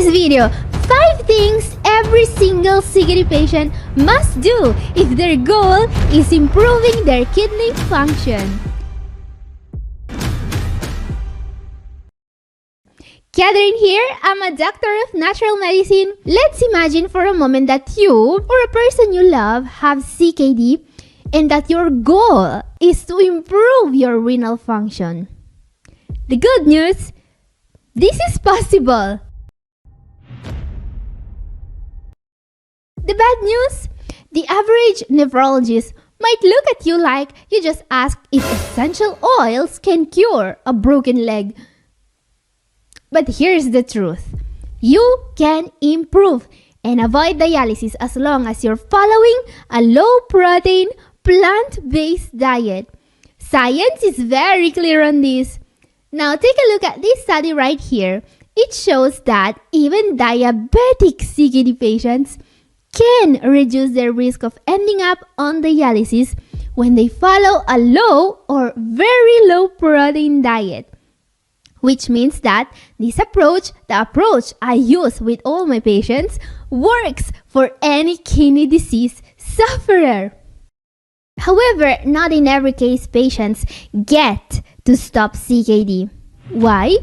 today's video, 5 things every single CKD patient must do if their goal is improving their kidney function. Catherine here, I'm a doctor of natural medicine. Let's imagine for a moment that you or a person you love have CKD and that your goal is to improve your renal function. The good news, this is possible. The bad news, the average nephrologist might look at you like you just asked if essential oils can cure a broken leg. But here's the truth. You can improve and avoid dialysis as long as you're following a low-protein, plant-based diet. Science is very clear on this. Now take a look at this study right here. It shows that even diabetic CKD patients can reduce their risk of ending up on dialysis when they follow a low or very low protein diet. Which means that this approach, the approach I use with all my patients, works for any kidney disease sufferer. However, not in every case patients get to stop CKD. Why?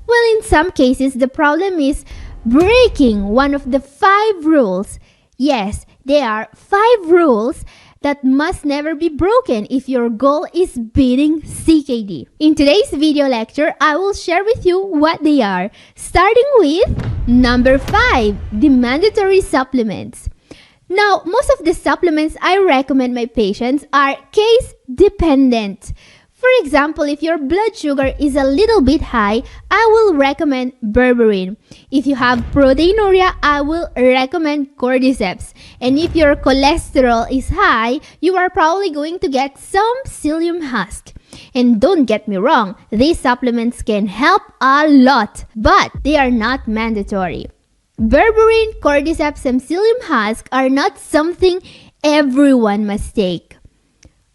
Well, in some cases, the problem is breaking one of the 5 rules. Yes, there are 5 rules that must never be broken if your goal is beating CKD. In today's video lecture, I will share with you what they are, starting with number 5, the mandatory supplements. Now, most of the supplements I recommend my patients are case dependent. For example, if your blood sugar is a little bit high, I will recommend berberine. If you have proteinuria, I will recommend cordyceps. And if your cholesterol is high, you are probably going to get some psyllium husk. And don't get me wrong, these supplements can help a lot, but they are not mandatory. Berberine, cordyceps, and psyllium husk are not something everyone must take.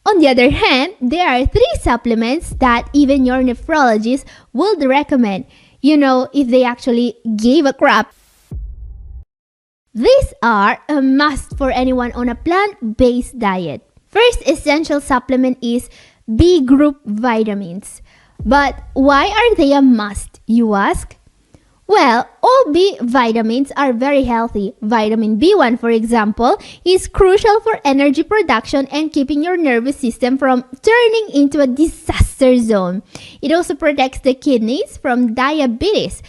On the other hand, there are 3 supplements that even your nephrologist would recommend, if they actually gave a crap. These are a must for anyone on a plant-based diet. First essential supplement is B group vitamins. But why are they a must, you ask? Well, all B vitamins are very healthy. Vitamin B1, for example, is crucial for energy production and keeping your nervous system from turning into a disaster zone. It also protects the kidneys from diabetes,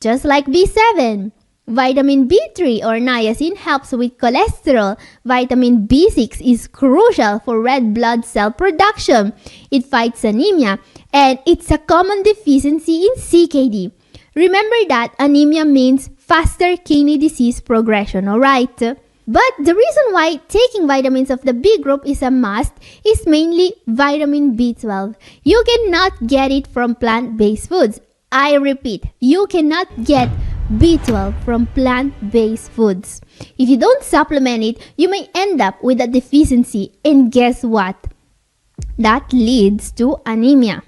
just like B7. Vitamin B3 or niacin helps with cholesterol. Vitamin B6 is crucial for red blood cell production. It fights anemia, and it's a common deficiency in CKD. Remember that anemia means faster kidney disease progression, alright? But the reason why taking vitamins of the B group is a must is mainly vitamin B12. You cannot get it from plant-based foods. I repeat, you cannot get B12 from plant-based foods. If you don't supplement it, you may end up with a deficiency, and guess what? That leads to anemia.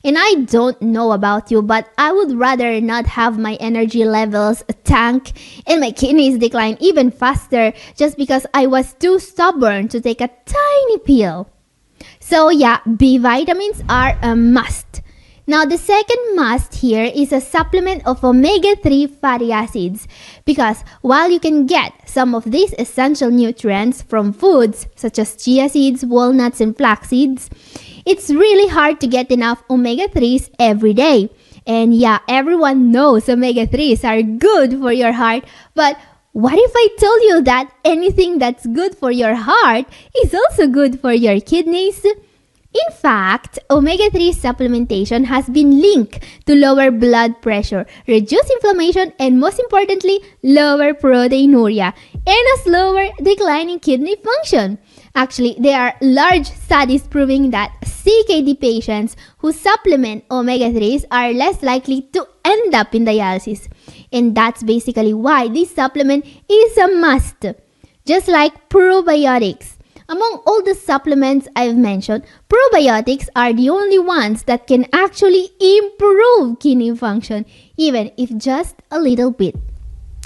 And I don't know about you, but I would rather not have my energy levels tank and my kidneys decline even faster just because I was too stubborn to take a tiny pill. So yeah, B vitamins are a must. Now the second must here is a supplement of omega-3 fatty acids, because while you can get some of these essential nutrients from foods such as chia seeds, walnuts, and flax seeds, it's really hard to get enough omega-3s every day. And yeah, everyone knows omega-3s are good for your heart, but what if I told you that anything that's good for your heart is also good for your kidneys? In fact, omega-3 supplementation has been linked to lower blood pressure, reduce inflammation, and most importantly, lower proteinuria, and a slower decline in kidney function. Actually, there are large studies proving that CKD patients who supplement omega-3s are less likely to end up in dialysis. And that's basically why this supplement is a must. Just like probiotics, Among all the supplements I've mentioned, probiotics are the only ones that can actually improve kidney function, even if just a little bit.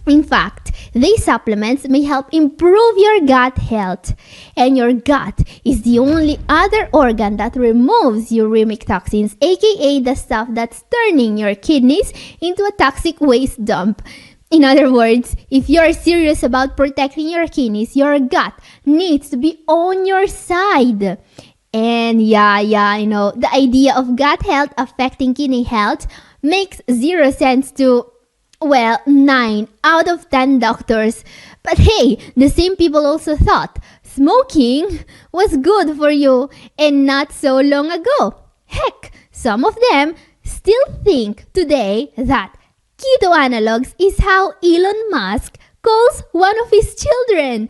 In fact, these supplements may help improve your gut health. And your gut is the only other organ that removes uremic toxins, aka the stuff that's turning your kidneys into a toxic waste dump. In other words, if you're serious about protecting your kidneys, your gut needs to be on your side. And I know, the idea of gut health affecting kidney health makes zero sense to 9 out of 10 doctors. But hey, the same people also thought smoking was good for you and not so long ago. Heck, some of them still think today that keto analogs is how Elon Musk calls one of his children.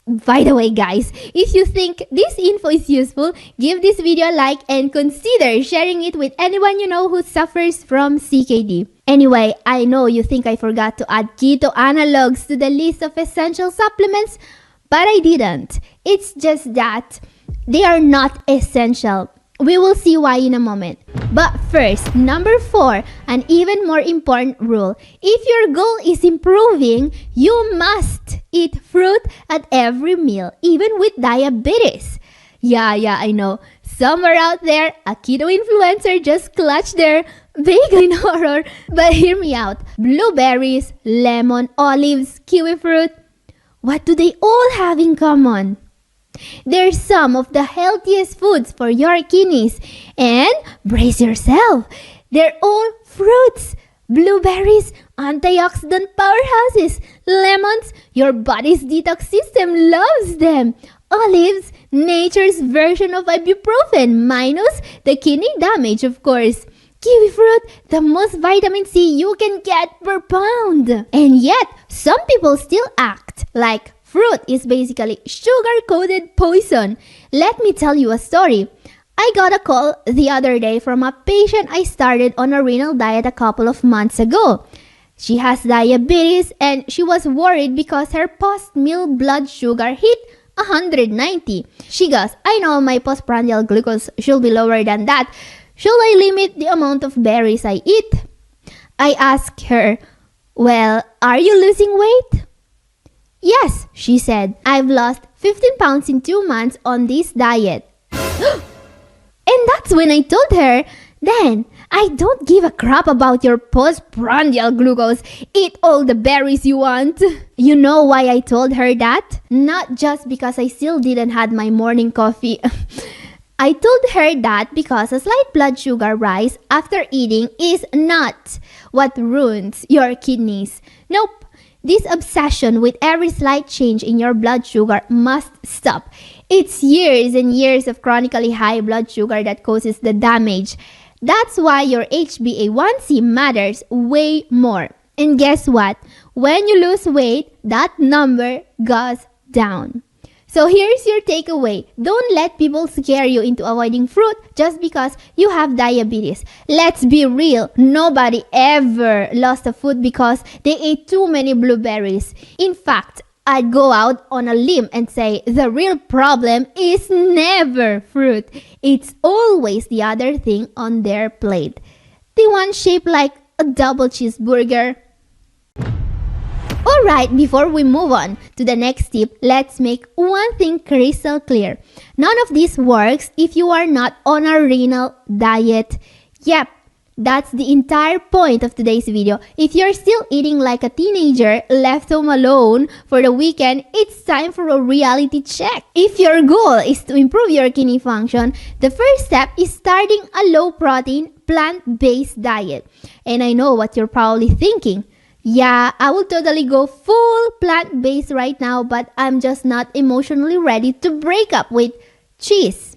By the way, guys, if you think this info is useful, give this video a like and consider sharing it with anyone you know who suffers from CKD. Anyway, I know you think I forgot to add keto analogs to the list of essential supplements, but I didn't. It's just that they are not essential. We will see why in a moment. But first, number 4, an even more important rule. If your goal is improving, you must eat fruit at every meal, even with diabetes. Yeah, I know. Somewhere out there, a keto influencer just clutched their bagel in horror. But hear me out. Blueberries, lemon, olives, kiwi fruit. What do they all have in common? They're some of the healthiest foods for your kidneys. And brace yourself, they're all fruits. Blueberries, antioxidant powerhouses. Lemons, your body's detox system loves them. Olives, nature's version of ibuprofen, minus the kidney damage, of course. Kiwi fruit, the most vitamin C you can get per pound. And yet, some people still act like fruit is basically sugar-coated poison. Let me tell you a story. I got a call the other day from a patient I started on a renal diet a couple of months ago. She has diabetes and she was worried because her post-meal blood sugar hit 190. She goes, I know my postprandial glucose should be lower than that. Should I limit the amount of berries I eat? I asked her, well, are you losing weight? Yes, she said. I've lost 15 pounds in 2 months on this diet. And that's when I told her, then, I don't give a crap about your postprandial glucose. Eat all the berries you want. You know why I told her that? Not just because I still didn't had my morning coffee. I told her that because a slight blood sugar rise after eating is not what ruins your kidneys. Nope. This obsession with every slight change in your blood sugar must stop. It's years and years of chronically high blood sugar that causes the damage. That's why your HbA1c matters way more. And guess what? When you lose weight, that number goes down. So here's your takeaway. Don't let people scare you into avoiding fruit just because you have diabetes. Let's be real. Nobody ever lost a foot because they ate too many blueberries. In fact, I'd go out on a limb and say the real problem is never fruit. It's always the other thing on their plate. The one shaped like a double cheeseburger. Alright, before we move on to the next tip, let's make one thing crystal clear. None of this works if you are not on a renal diet. Yep, that's the entire point of today's video. If you're still eating like a teenager left home alone for the weekend, it's time for a reality check. If your goal is to improve your kidney function, the first step is starting a low-protein, plant-based diet. And I know what you're probably thinking. Yeah, I will totally go full plant-based right now, but I'm just not emotionally ready to break up with cheese.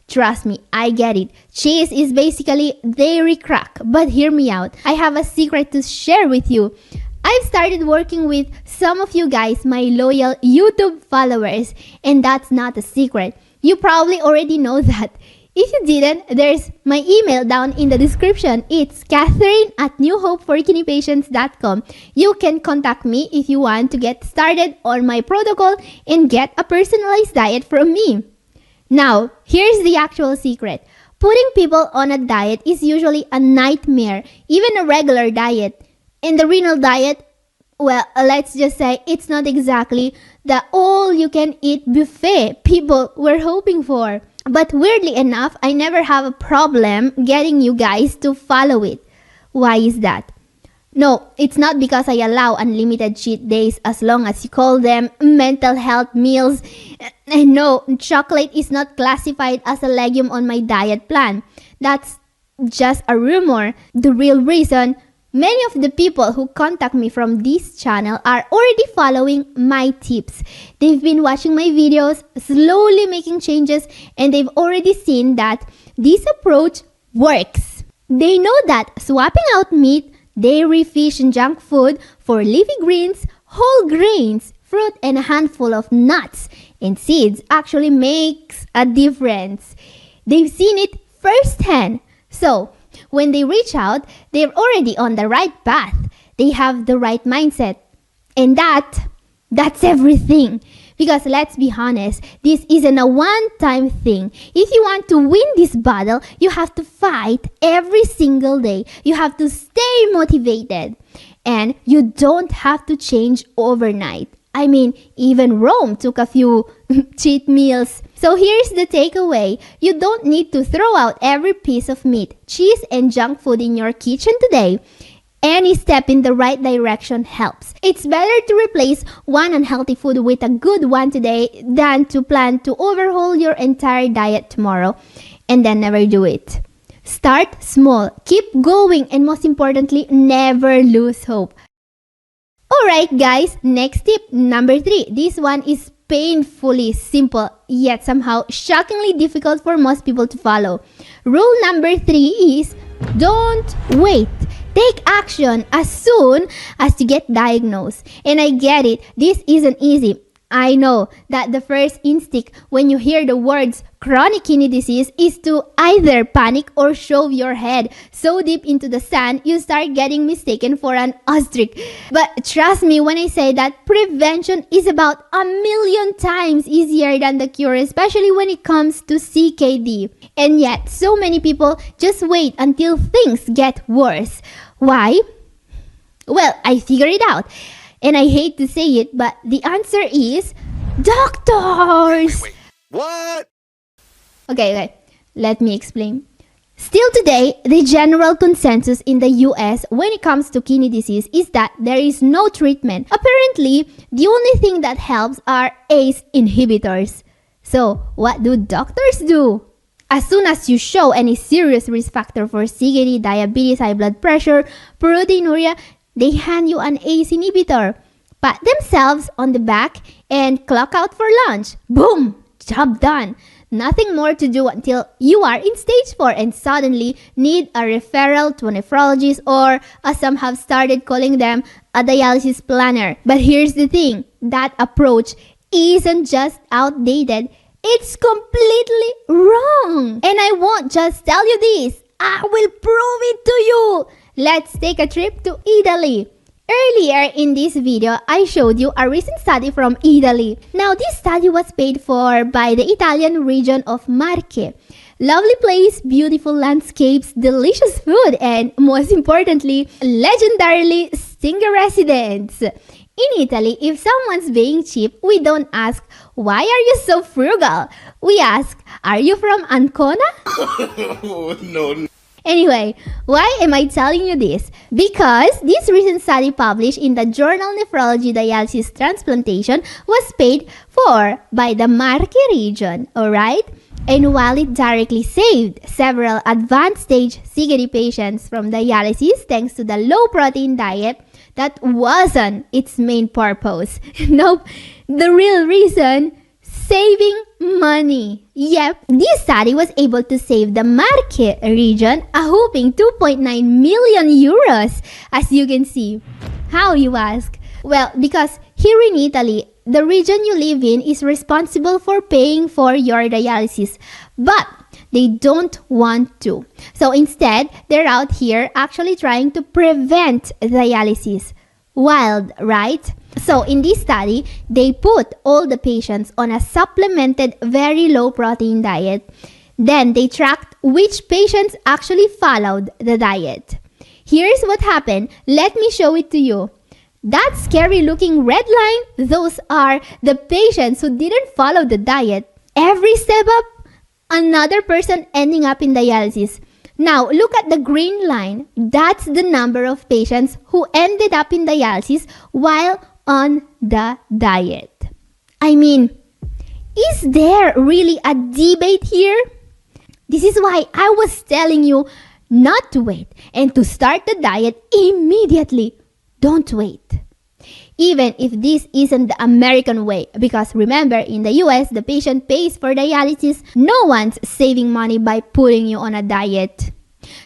Trust me, I get it. Cheese is basically dairy crack. But hear me out. I have a secret to share with you. I've started working with some of you guys, my loyal YouTube followers, and that's not a secret. You probably already know that. If you didn't, there's my email down in the description. It's Catherine@newhopeforkidneypatients.com. You can contact me if you want to get started on my protocol and get a personalized diet from me. Now, here's the actual secret. Putting people on a diet is usually a nightmare, even a regular diet. And the renal diet, well, let's just say it's not exactly the all-you-can-eat buffet people were hoping for. But weirdly enough, I never have a problem getting you guys to follow it. Why is that? No, it's not because I allow unlimited cheat days as long as you call them mental health meals. And no, chocolate is not classified as a legume on my diet plan. That's just a rumor. The real reason, many of the people who contact me from this channel are already following my tips. They've been watching my videos, slowly making changes, and they've already seen that this approach works. They know that swapping out meat, dairy, fish, and junk food for leafy greens, whole grains, fruit, and a handful of nuts and seeds actually makes a difference. They've seen it firsthand. So, when they reach out, they're already on the right path. They have the right mindset. And that's everything. Because let's be honest, this isn't a one-time thing. If you want to win this battle, you have to fight every single day. You have to stay motivated. And you don't have to change overnight. I mean, even Rome took a few cheat meals. So here's the takeaway. You don't need to throw out every piece of meat, cheese, and junk food in your kitchen today. Any step in the right direction helps. It's better to replace one unhealthy food with a good one today than to plan to overhaul your entire diet tomorrow and then never do it. Start small, keep going, and most importantly, never lose hope. Alright guys, next tip, number 3. This one is painfully simple, yet somehow shockingly difficult for most people to follow. Rule number 3 is don't wait. Take action as soon as you get diagnosed. And I get it, this isn't easy. I know that the first instinct when you hear the words chronic kidney disease is to either panic or shove your head so deep into the sand you start getting mistaken for an ostrich. But trust me when I say that prevention is about 1,000,000 times easier than the cure, especially when it comes to CKD. And yet, so many people just wait until things get worse. Why? Well, I figured it out. And I hate to say it, but the answer is doctors! Wait. What? Okay, let me explain. Still today, the general consensus in the US when it comes to kidney disease is that there is no treatment. Apparently, the only thing that helps are ACE inhibitors. So, what do doctors do? As soon as you show any serious risk factor for CKD, diabetes, high blood pressure, proteinuria, they hand you an ACE inhibitor, pat themselves on the back, and clock out for lunch. Boom! Job done. Nothing more to do until you are in stage 4 and suddenly need a referral to a nephrologist or, as some have started calling them, a dialysis planner. But here's the thing, that approach isn't just outdated, it's completely wrong. And I won't just tell you this, I will prove it to you. Let's take a trip to Italy. Earlier in this video, I showed you a recent study from Italy. Now, this study was paid for by the Italian region of Marche. Lovely place, beautiful landscapes, delicious food, and most importantly, legendarily single residents. In Italy, if someone's being cheap, we don't ask, why are you so frugal? We ask, are you from Ancona? No. Anyway, why am I telling you this? Because this recent study published in the journal Nephrology Dialysis Transplantation was paid for by the Marche region, alright? And while it directly saved several advanced stage CKD patients from dialysis thanks to the low protein diet, that wasn't its main purpose. Nope, the real reason, saving money. Yep, this study was able to save the Marche region a whopping 2.9 million euros, as you can see. How, you ask? Well, because here in Italy, the region you live in is responsible for paying for your dialysis. But They don't want to. So instead, they're out here actually trying to prevent dialysis. Wild, right? So in this study, they put all the patients on a supplemented very low protein diet. Then they tracked which patients actually followed the diet. Here's what happened. Let me show it to you. That scary looking red line, those are the patients who didn't follow the diet. Every step up, another person ending up in dialysis. Now, look at the green line. That's the number of patients who ended up in dialysis while on the diet. I mean, is there really a debate here? This is why I was telling you not to wait and to start the diet immediately. Don't wait. Even if this isn't the American way, because remember, in the US, the patient pays for dialysis. No one's saving money by putting you on a diet.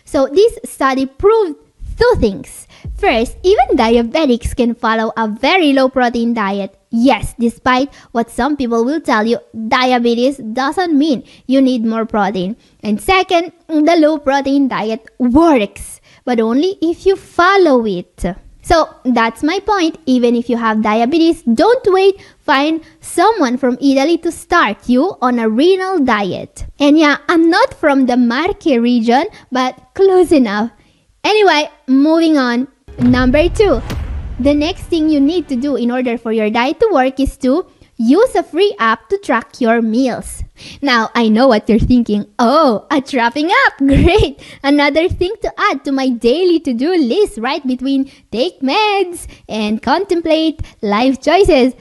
So this study proved two things. First, even diabetics can follow a very low protein diet. Yes, despite what some people will tell you, diabetes doesn't mean you need more protein. And second, the low protein diet works, but only if you follow it. So that's my point. Even if you have diabetes, don't wait. Find someone from Italy to start you on a renal diet. And yeah, I'm not from the Marche region, but close enough. Anyway, moving on. Number 2. The next thing you need to do in order for your diet to work is to use a free app to track your meals. Now, I know what you're thinking. Oh, a tracking app. Great. Another thing to add to my daily to-do list, right between take meds and contemplate life choices.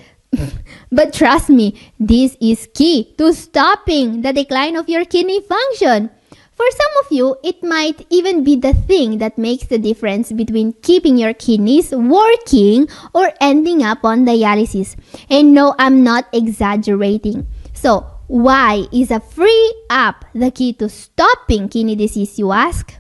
But trust me, this is key to stopping the decline of your kidney function. For some of you, it might even be the thing that makes the difference between keeping your kidneys working or ending up on dialysis. And no, I'm not exaggerating. So, why is a free app the key to stopping kidney disease, you ask?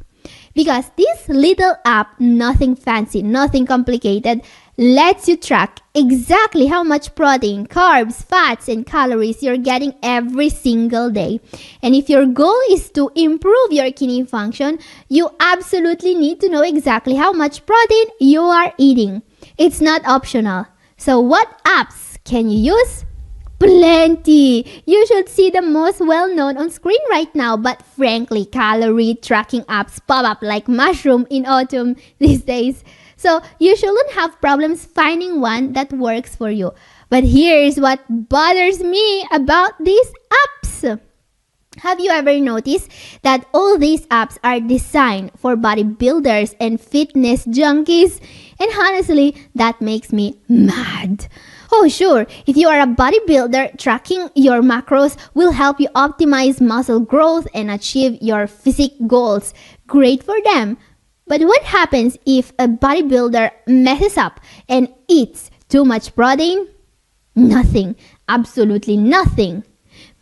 Because this little app, nothing fancy, nothing complicated, lets you track exactly how much protein, carbs, fats, and calories you're getting every single day. And if your goal is to improve your kidney function, you absolutely need to know exactly how much protein you are eating. It's not optional. So what apps can you use? Plenty! You should see the most well-known on screen right now, but frankly, calorie tracking apps pop up like mushroom in autumn these days. So you shouldn't have problems finding one that works for you. But here's what bothers me about these apps. Have you ever noticed that all these apps are designed for bodybuilders and fitness junkies? And honestly, that makes me mad. Oh sure, if you are a bodybuilder, tracking your macros will help you optimize muscle growth and achieve your physique goals. Great for them. But what happens if a bodybuilder messes up and eats too much protein? Nothing. Absolutely nothing.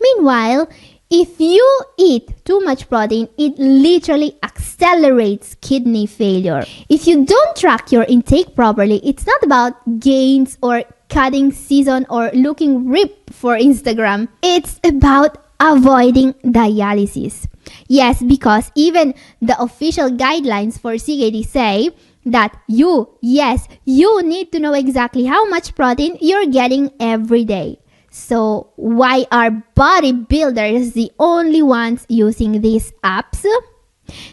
Meanwhile, if you eat too much protein, it literally accelerates kidney failure. If you don't track your intake properly, it's not about gains or cutting season or looking ripped for Instagram. It's about avoiding dialysis. Yes, because even the official guidelines for CKD say that you need to know exactly how much protein you're getting every day. So why are bodybuilders the only ones using these apps?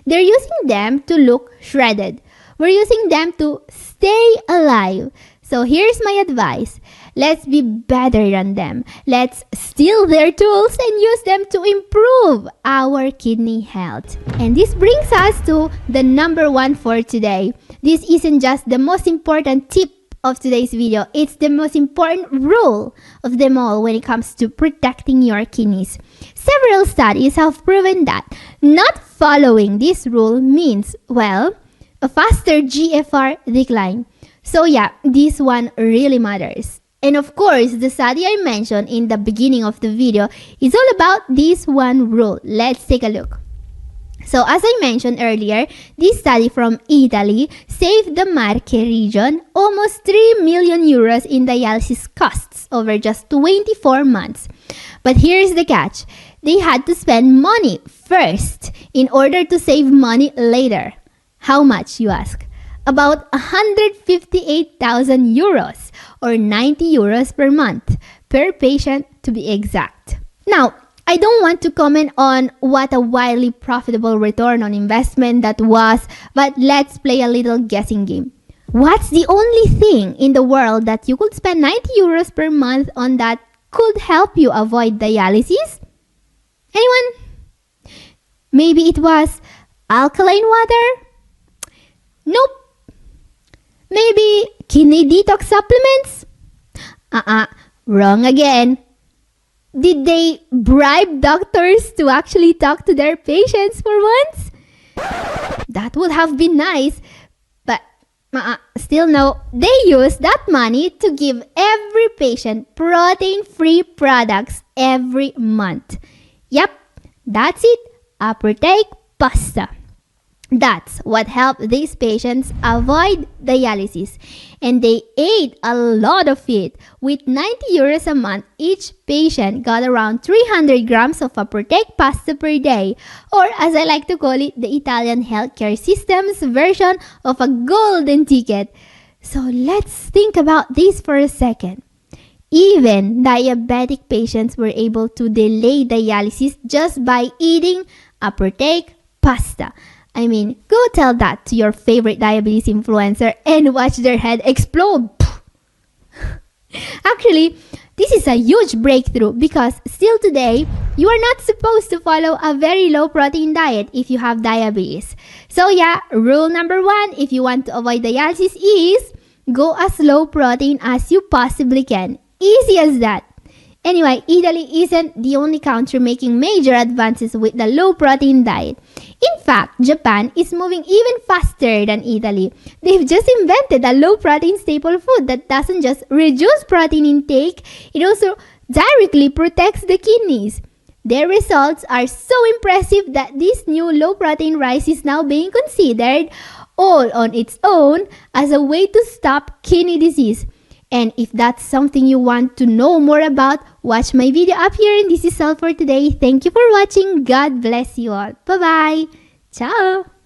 They're using them to look shredded. We're using them to stay alive. So here's my advice. Let's be better than them. Let's steal their tools and use them to improve our kidney health. And this brings us to the number 1 for today. This isn't just the most important tip of today's video. It's the most important rule of them all when it comes to protecting your kidneys. Several studies have proven that not following this rule means, well, a faster GFR decline. So yeah, this one really matters. And of course, the study I mentioned in the beginning of the video is all about this one rule. Let's take a look. So as I mentioned earlier, this study from Italy saved the Marche region almost 3 million euros in dialysis costs over just 24 months. But here's the catch. They had to spend money first in order to save money later. How much, you ask? About 158,000 euros or 90 euros per month per patient to be exact. Now, I don't want to comment on what a wildly profitable return on investment that was, but let's play a little guessing game. What's the only thing in the world that you could spend 90 euros per month on that could help you avoid dialysis? Anyone? Maybe it was alkaline water? Nope. Maybe kidney detox supplements? Wrong again. Did they bribe doctors to actually talk to their patients for once? That would have been nice. But still no, they use that money to give every patient protein-free products every month. Yep, that's it. A proteic pasta. That's what helped these patients avoid dialysis. And they ate a lot of it. With 90 euros a month, each patient got around 300 grams of a proteic pasta per day. Or as I like to call it, the Italian healthcare system's version of a golden ticket. So let's think about this for a second. Even diabetic patients were able to delay dialysis just by eating a proteic pasta. I mean, go tell that to your favorite diabetes influencer and watch their head explode. Actually, this is a huge breakthrough because still today, you are not supposed to follow a very low protein diet if you have diabetes. So yeah, rule number 1 if you want to avoid dialysis is go as low protein as you possibly can. Easy as that. Anyway, Italy isn't the only country making major advances with the low protein diet. In fact, Japan is moving even faster than Italy. They've just invented a low protein staple food that doesn't just reduce protein intake, it also directly protects the kidneys. Their results are so impressive that this new low protein rice is now being considered all on its own as a way to stop kidney disease. And if that's something you want to know more about, watch my video up here, and this is all for today. Thank you for watching. God bless you all. Bye-bye. Ciao.